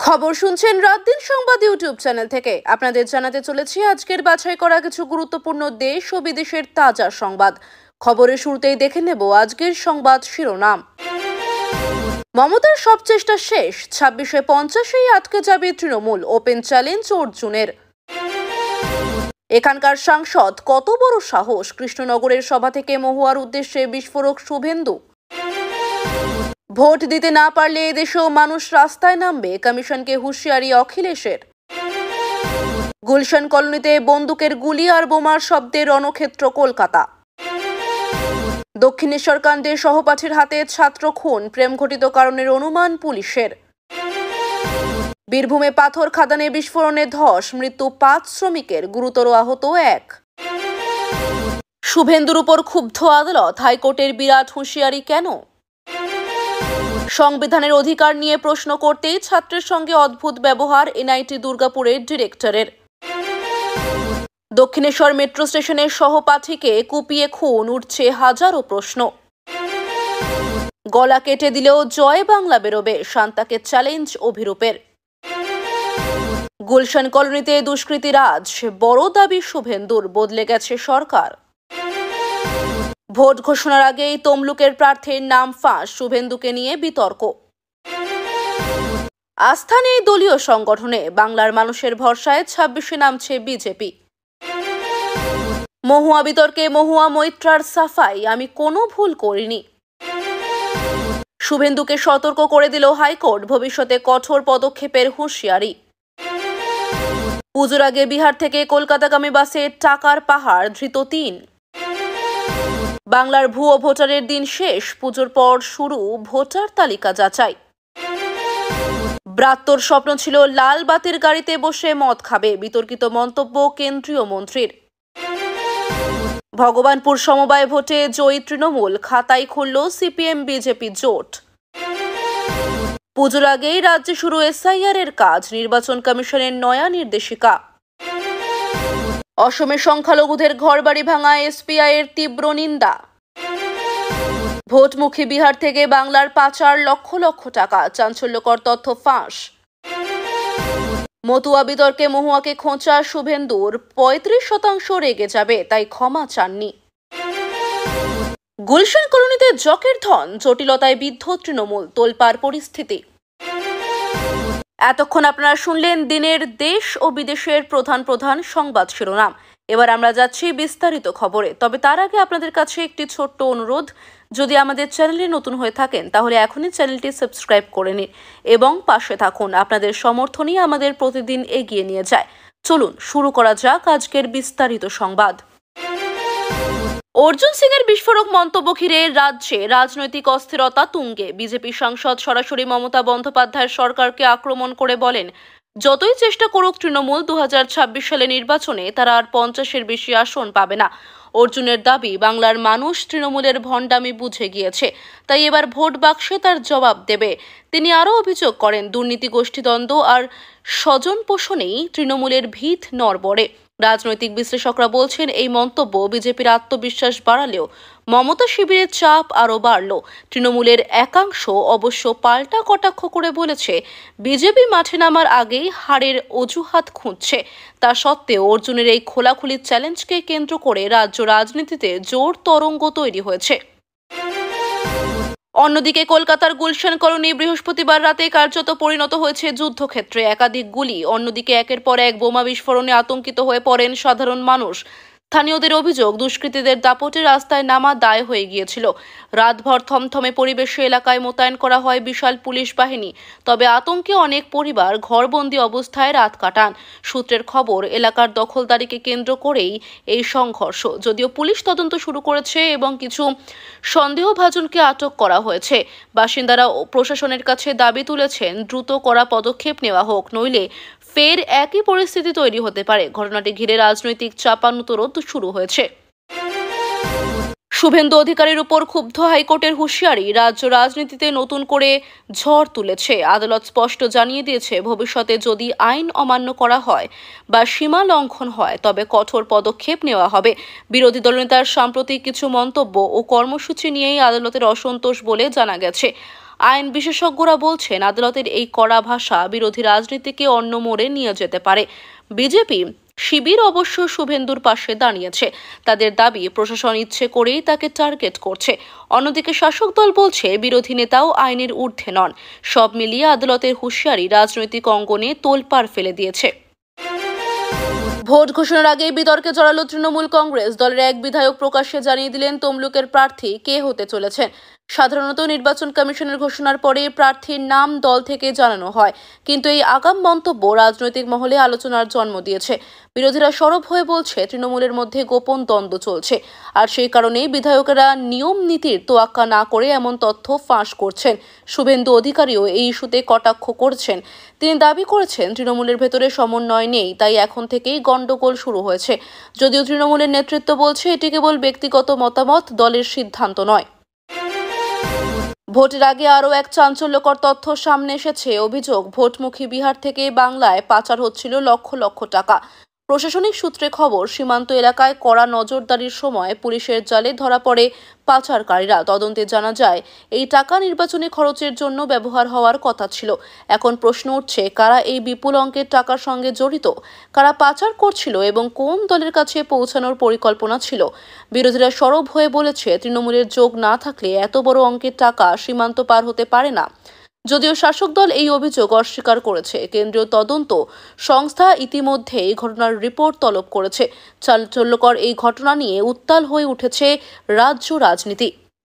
খবর শুনছেন রাত দিন সংবাদ ইউটিউব চ্যানেল থেকে। আপনাদের জানাতে চলেছি আজকের বাছাই করা কিছু গুরুত্বপূর্ণ দেশ ও বিদেশের তাজা সংবাদ। খবরের শুরুতেই দেখে নেব আজকের সংবাদ শিরোনাম। মমতার সব চেষ্টা শেষ, 2650-এই আটকে যাবে তৃণমূল, ওপেন চ্যালেঞ্জ অর্জুনের। এখানকার সাংসদ কত বড় সাহস, কৃষ্ণনগরের সভা থেকে মহুয়ার উদ্দেশ্যে বিস্ফোরক শুভেন্দু। ভোট দিতে না পারলে এদেশেও মানুষ রাস্তায় নামবে, কমিশনকে হুঁশিয়ারি অখিলেশের। গুলশান কলোনিতে বন্দুকের গুলি আর বোমার শব্দে রণক্ষেত্র কলকাতা। দক্ষিণেশ্বর কাণ্ডে সহপাঠীর হাতে ছাত্র খুন, প্রেম ঘটিত কারণের অনুমান পুলিশের। বীরভূমে পাথর খাদানে বিস্ফোরণে ধস, মৃত্যু 5 শ্রমিকের, গুরুতর আহত 1। শুভেন্দুর উপর ক্ষুব্ধ আদালত, হাইকোর্টের বিরাট হুঁশিয়ারি কেন? সংবিধানের অধিকার নিয়ে প্রশ্ন করতেই ছাত্রের সঙ্গে অদ্ভুত ব্যবহার এনআইটি দুর্গাপুরের ডিরেক্টরের। দক্ষিণেশ্বর মেট্রো স্টেশনের সহপাঠীকে কুপিয়ে খুন, উঠছে হাজারো প্রশ্ন। গলা কেটে দিলেও জয় বাংলা বেরোবে, শান্তাকে চ্যালেঞ্জ অভিরূপের। গুলশান কলোনিতে দুষ্কৃতী রাজ, বড় দাবি শুভেন্দুর, বদলে গেছে সরকার। ভোট ঘোষণার আগেই তমলুকের প্রার্থীর নাম ফাঁস, শুভেন্দুকে নিয়ে বিতর্ক। আস্থা নেই দলীয় সংগঠনে, বাংলার মানুষের ভরসায় 26-এ নামছে বিজেপি। মহুয়া বিতর্কে মহুয়া মৈত্রার সাফাই, আমি কোনো ভুল করিনি। শুভেন্দুকে সতর্ক করে দিল হাইকোর্ট, ভবিষ্যতে কঠোর পদক্ষেপের হুঁশিয়ারি। পুজোর আগে বিহার থেকে কলকাতাগামী বাসে টাকার পাহাড়, ধৃত 3। বাংলার ভুয়ো ভোটারের দিন শেষ, পুজোর পর শুরু ভোটার তালিকা যাচাই। ব্রাত্যর স্বপ্ন ছিল লাল বাতির গাড়িতে বসে মদ খাবে, বিতর্কিত মন্তব্য কেন্দ্রীয় মন্ত্রীর। ভগবানপুর সমবায় ভোটে জয়ী তৃণমূল, খাতায় খুলল সিপিএম বিজেপি জোট। পুজোর আগেই রাজ্যে শুরু এসআইআর এর কাজ, নির্বাচন কমিশনের নয়া নির্দেশিকা। অসমে সংখ্যালঘুদের ঘরবাড়ি ভাঙা, এসপিআই এর তীব্র নিন্দা। ভোটমুখী বিহার থেকে বাংলার পাচার লক্ষ লক্ষ টাকা, চাঞ্চল্যকর তথ্য ফাঁস। মতুয়া বিতর্কে মহুয়াকে খোঁচা শুভেন্দুর, 35% রেগে যাবে, তাই ক্ষমা চাননি। গুলশান কলোনিতে জকের ধন, জটিলতায় বিদ্ধ তৃণমূল, তোলপাড় পরিস্থিতি। এতক্ষণ আপনারা শুনলেন দিনের দেশ ও বিদেশের প্রধান সংবাদ শিরোনাম। এবার আমরা যাচ্ছি বিস্তারিত খবরে, তবে তার আগে আপনাদের কাছে একটি ছোট্ট অনুরোধ, যদি আমাদের চ্যানেলে নতুন হয়ে থাকেন তাহলে এখনই চ্যানেলটি সাবস্ক্রাইব করে নিন এবং পাশে থাকুন। আপনাদের সমর্থনই আমাদের প্রতিদিন এগিয়ে নিয়ে যায়। চলুন শুরু করা যাক আজকের বিস্তারিত সংবাদ। অর্জুন সিং এর বিস্ফোরক মন্তব্য ঘিরে রাজ্যে রাজনৈতিক অস্থিরতা তুঙ্গে। বিজেপি সাংসদ সরাসরি মমতা বন্দ্যোপাধ্যায়ের সরকারকে আক্রমণ করে বলেন, যতই চেষ্টা করুক তৃণমূল 2026 সালে নির্বাচনে তারা আর 50-এর বেশি আসন পাবে না। অর্জুনের দাবি, বাংলার মানুষ তৃণমূলের ভণ্ডামি বুঝে গিয়েছে, তাই এবার ভোট বাক্সে তার জবাব দেবে। তিনি আরও অভিযোগ করেন, দুর্নীতি, গোষ্ঠীদ্বন্দ্ব আর স্বজন পোষণেই তৃণমূলের ভিত নড়বড়ে। রাজনৈতিক বিশ্লেষকরা বলছেন, এই মন্তব্য বিজেপির আত্মবিশ্বাস বাড়ালেও মমতা শিবিরের চাপ আরও বাড়ল। তৃণমূলের একাংশ অবশ্য পাল্টা কটাক্ষ করে বলেছে, বিজেপি মাঠে নামার আগেই হারের অজুহাত খুঁজছে। তা সত্ত্বেও অর্জুনের এই খোলাখুলি চ্যালেঞ্জকে কেন্দ্র করে রাজ্য রাজনীতিতে জোর তরঙ্গ তৈরি হয়েছে। অন্যদিকে কলকাতার গুলশান কলোনি বৃহস্পতিবার রাতে কার্যত পরিণত হয়েছে যুদ্ধক্ষেত্রে। একাধিক গুলি, অন্যদিকে একের পর এক বোমা বিস্ফোরণে আতঙ্কিত হয়ে পড়েন সাধারণ মানুষ। স্থানীয়দের অভিযোগ, দুষ্কৃতীদের দাপটে রাস্তায় নামা দায় হয়ে গিয়েছিল। রাতভর থমথমে পরিবেশে এলাকায় মোতায়েন করা হয় বিশাল পুলিশ বাহিনী, তবে আতঙ্কে অনেক পরিবার ঘরবন্দি অবস্থায় রাত কাটান। সূত্রের খবর, এলাকার দখলদারিকে কেন্দ্র করেই এই সংঘর্ষ। যদিও পুলিশ তদন্ত শুরু করেছে এবং কিছু সন্দেহভাজনকে আটক করা হয়েছে। বাসিন্দারা প্রশাসনের কাছে দাবি তুলেছেন, দ্রুত কড়া পদক্ষেপ নেওয়া হোক, নইলে ফের একই পরিস্থিতি তৈরি হতে পারে। ঘটনাটি ঘিরে রাজনৈতিক চাপানুতোরোদ শুরু হয়েছে। শুভেন্দু অধিকারীর উপর ক্ষুব্ধ হাইকোর্টের হুঁশিয়ারি, রাজ্য রাজনীতিতে নতুন করে ঝড় তুলেছে। আদালত স্পষ্ট জানিয়ে দিয়েছে, ভবিষ্যতে যদি আইন অমান্য করা হয় বা সীমা লঙ্ঘন হয় তবে কঠোর পদক্ষেপ নেওয়া হবে। বিরোধী দলনেতার সাম্প্রতিক কিছু মন্তব্য ও কর্মসূচি নিয়েই আদালতের অসন্তোষ বলে জানা গেছে। আইন বিশেষজ্ঞরা বলছেন, আদালতের এই কড়া ভাষা বিরোধী রাজনীতিকে অন্য মোড়ে নিয়ে যেতে পারে। বিজেপি শিবির অবশ্য শুভেন্দুর পাশে দাঁড়িয়েছে। তাদের দাবি, প্রশাসন ইচ্ছে করেই তাকে টার্গেট করছে। অন্যদিকে শাসক দল বলছে, বিরোধী নেতাও আইনের ঊর্ধ্বে নন। সব মিলিয়ে আদালতের হুঁশিয়ারি রাজনৈতিক অঙ্গনে তোলপাড় ফেলে দিয়েছে। ভোট ঘোষণার আগেই বিতর্কে জড়ালো তৃণমূল কংগ্রেস। দলের এক বিধায়ক প্রকাশ্যে জানিয়ে দিলেন তমলুকের প্রার্থী কে হতে চলেছেন। সাধারণত নির্বাচন কমিশনের ঘোষণার পরে প্রার্থীর নাম দল থেকে জানানো হয়, কিন্তু এই আগাম মন্তব্য রাজনৈতিক মহলে আলোচনার জন্ম দিয়েছে। বিরোধীরা সরব হয়ে বলছে, তৃণমূলের মধ্যে গোপন দ্বন্দ্ব চলছে, আর সেই কারণেই বিধায়কেরা নিয়ম নীতির তোয়াক্কা না করে এমন তথ্য ফাঁস করছেন। শুভেন্দু অধিকারীও এই ইস্যুতে কটাক্ষ করছেন। তিনি দাবি করেছেন, তৃণমূলের ভেতরে সমন্বয় নেই, তাই এখন থেকেই গন্ডগোল শুরু হয়েছে। যদিও তৃণমূলের নেতৃত্ব বলছে, এটি কেবল ব্যক্তিগত মতামত, দলের সিদ্ধান্ত নয়। ভোটের আগে আরও এক চাঞ্চল্যকর তথ্য সামনে এসেছে। অভিযোগ, ভোটমুখী বিহার থেকে বাংলায় পাচার হচ্ছিল লক্ষ লক্ষ টাকা। প্রশাসনিক সূত্রে খবর, সীমান্ত এলাকায় কড়া নজরদারির সময় পুলিশের জালে ধরা পড়ে পাচারকারীরা। তদন্তে জানা যায়, এই টাকা নির্বাচনী খরচের জন্য ব্যবহার হওয়ার কথা ছিল। এখন প্রশ্ন উঠছে, কারা এই বিপুল অঙ্কের টাকার সঙ্গে জড়িত, কারা পাচার করছিল এবং কোন দলের কাছে পৌঁছানোর পরিকল্পনা ছিল। বিরোধীরা সরব হয়ে বলেছে, তৃণমূলের যোগ না থাকলে এত বড় অঙ্কের টাকা সীমান্ত পার হতে পারে না। যদিও শাসক দল এই অভিযোগ অস্বীকার করেছে। কেন্দ্রীয় তদন্ত সংস্থা ইতিমধ্যেই ঘটনার রিপোর্ট তলব করেছে। চাঞ্চল্যকর এই ঘটনা নিয়ে উত্তাল হয়ে উঠেছে রাজ্য রাজনীতি।